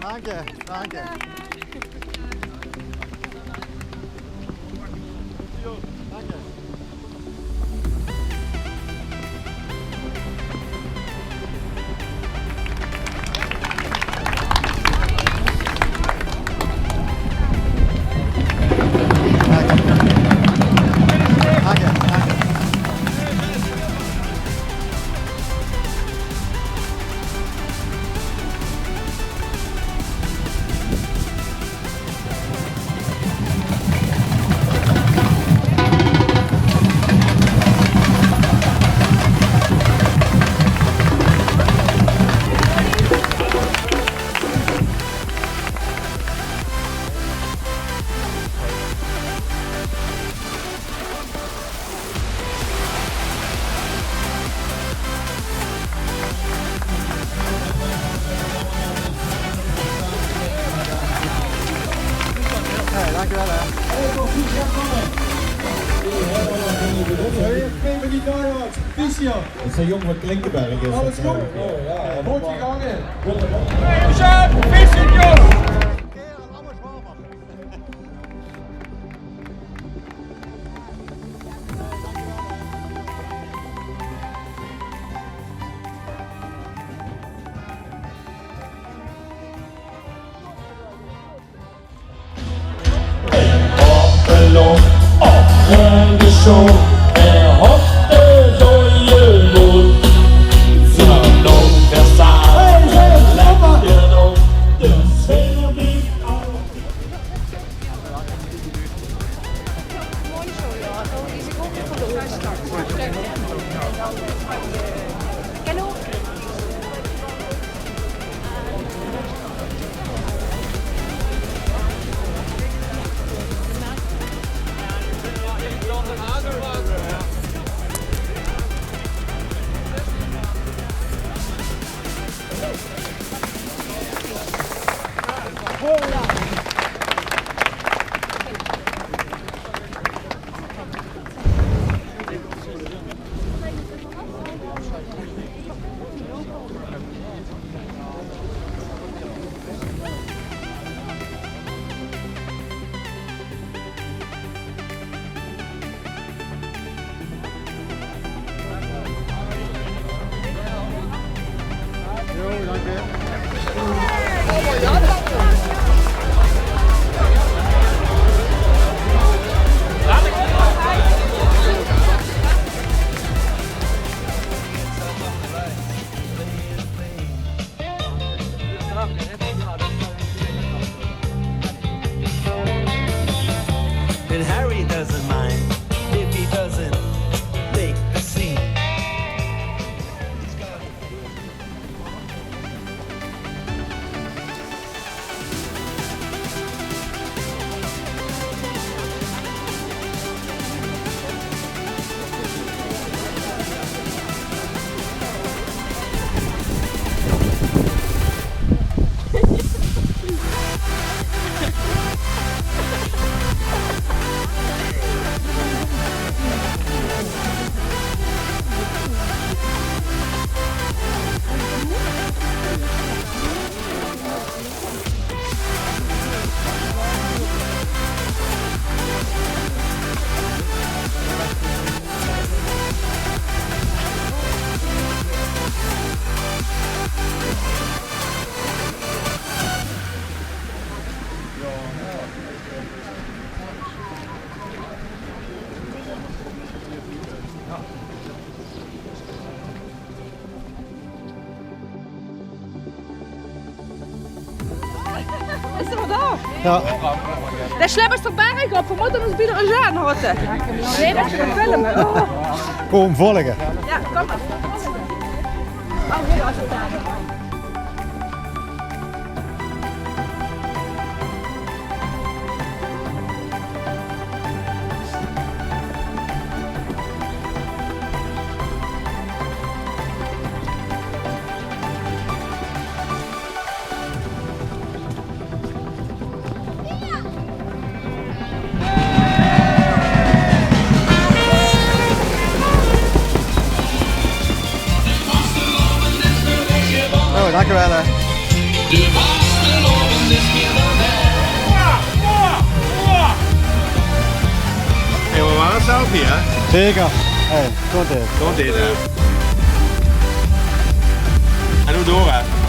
Danke. Danke. Dankjewel hè. Dat zijn jong van Klinkenberg. Alles goed? Ja, goed gegangen. And Harry doesn't mind if he doesn't take the seat. Ist er da? Ja. Der schleppt uns doch berg op, we moeten ons binnen een jaar houden. Nee, dat is een film. Oh. Kom volgen. Ja, kom maar. Oh, heel als het daar. Dankjewel hè. Hey, we waren een selfie, hè? Zeker. Hey, tot dit. Tot dit, hè? En hoe door, hè?